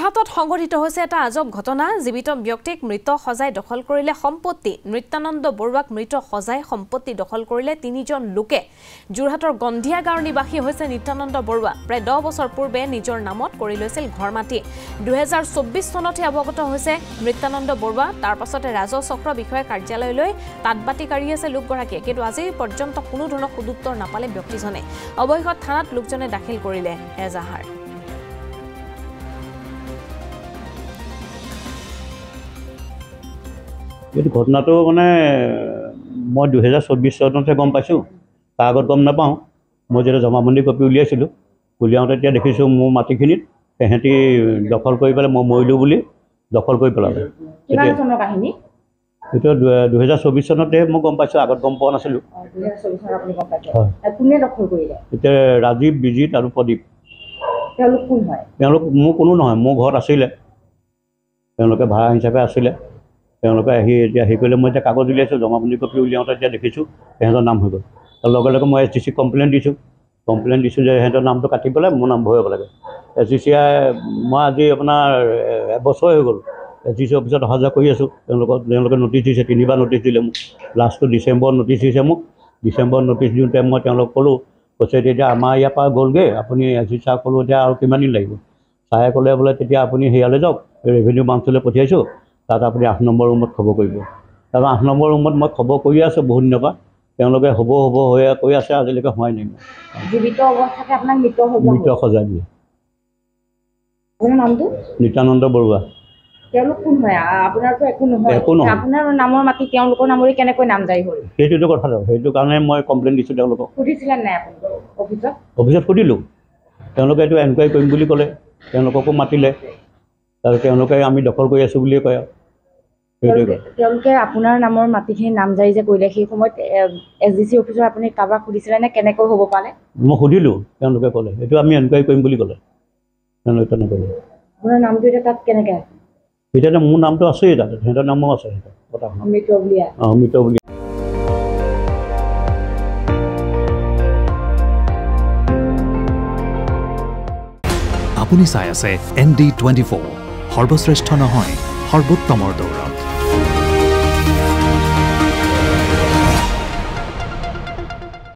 হাতত সংঘটিত হৈছে এটা আজব ঘটনা জীৱিত ব্যক্তিক মৃত সজাই দখল কৰিলে সম্পত্তি নিত্যানন্দ বৰুৱাক মৃত সজাই সম্পত্তি দখল কৰিলে তিনিজন লোকে যোৰহাটৰ গন্ধিয়া গাঁৱৰ নিবাসী হৈছে নিত্যানন্দ বৰুৱা প্ৰায় 10 বছৰ পূৰ্বে নিজৰ নামত কৰি লৈছিল ঘৰ মাটি 2024 চনতে অৱগত হৈছে নিত্যানন্দ বৰুৱা তাৰ পাছতে ৰাজহ চক্ৰ বিষয়া কাৰ্যালয়লৈ তাতবাতি কাঢ়ি আছে লোকগৰাকীয়ে কিন্তু আজি পৰ্যন্ত কোনো ধৰণৰ সুদুত্তৰ নাপালে ব্যক্তিজনে অবৈধ থানাত লোকজনে দাখিল কৰিলে এজাহাৰ এই ঘটনাটো মানে মই 2024 চনতে গম পাইছোঁ তাৰ আগত গম নাপাওঁ মই যেতিয়া জমাবন্দী কপি উলিয়াইছিলোঁ উলিয়াওঁতে এতিয়া দেখিছোঁ মোৰ মাটিখিনিত তেহেঁতি দখল কৰি পেলাই মই মৰিলোঁ বুলি দখল কৰি পেলালে এইটো 2024 চনতে মই গম পাইছোঁ আগত গম পোৱা নাছিলোঁ এতিয়া ৰাজীৱ বিজিত আৰু প্ৰদীপ তেওঁলোক মোৰ কোনো নহয় মোৰ ঘৰত আছিলে তেওঁলোকে ভাড়া হিচাপে আছিলে তেওঁলোকে আহি এতিয়া হেৰি কৰিলে মই এতিয়া কাগজ উলিয়াইছোঁ জমাবন্দী কপি উলিয়াওঁতে এতিয়া দেখিছোঁ সিহঁতৰ নাম হৈ গ'ল তাৰ লগে লগে মই SDC কমপ্লেইন দিছোঁ যে সিহঁতৰ নামটো কাটি পেলাই মোৰ নাম ভৰাব লাগে SDC মই আজি আপোনাৰ এবছৰ হৈ গ'ল SDC অফিচত অহা যোৱা কৰি আছোঁ তেওঁলোকে নটিচ দিছে 3বাৰ নটিচ দিলে মোক লাষ্টটো ডিচেম্বৰত নটিচ দিছে মোক ডিচেম্বৰত নটিচ দিওঁতে মই তেওঁলোকক ক'লোঁ কৈছে এতিয়া আমাৰ ইয়াৰ পৰা গ'লগৈ আপুনি SDC ছাৰক ক'লোঁ এতিয়া আৰু কিমান দিন লাগিব ছাৰে ক'লে বোলে তেতিয়া আপুনি হেৰিয়ালৈ যাওক ৰেভিনিউ ব্ৰাঞ্চলৈ পঠিয়াইছোঁ তাত আপুনি 8 নম্বৰ ৰুমত খবৰ কৰিব তাৰ 8 নম্বৰ ৰুমত মই খবৰ কৰি আছোঁ বহুত দিনৰ পৰা তেওঁলোকে হ'ব হৈ কৈ আছে আজিলৈকে হোৱাই নাই জীৱিত অৱস্থাতে আপোনাক মৃত সজাই দিয়ে আপোনাৰ নামটো নিত্যানন্দ বৰুৱা তেওঁলোক কোন হয় আপোনাৰতো একো নহয় আপোনাৰ নামৰ মাটি তেওঁলোকৰ নামৰে কেনেকৈ নাম জাৰি হ'ল সেইটোতো কথা সেইটো কাৰণে মই কমপ্লেইন দিছোঁ তেওঁলোকক সুধিছিলেন নাই আপুনি অফিচত সুধিলোঁ তেওঁলোকে এইটো এনকুৱাৰী কৰিম বুলি ক'লে তেওঁলোককো মাতিলে আৰু তেওঁলোকে আমি দখল কৰি আছোঁ বুলিয়ে কয় তেওঁলোকে আপোনাৰ নামৰ মাটিখিনি নামজাৰি যে কৰিলে সেই সময়ত SDC অফিচৰ আপুনি কাৰোবাক সুধিছিলে নে কেনেকৈ হ'ব পাৰে মই সুধিলোঁ তেওঁলোকে ক'লে এইটো আমি এনকুৱাৰী কৰিম বুলি ক'লে তেওঁলোকে তেনেকৈ আপোনাৰ নামটো এতিয়া তাত কেনেকৈ আছে এতিয়া মোৰ নামটো আছেই তাত সিহঁতৰ নামো আছে মৃত বুলি মৃত বুলি আপুনি চাই আছে ND24 সৰ্বশ্ৰেষ্ঠ নহয় সৰ্বোত্তমৰ দৌৰ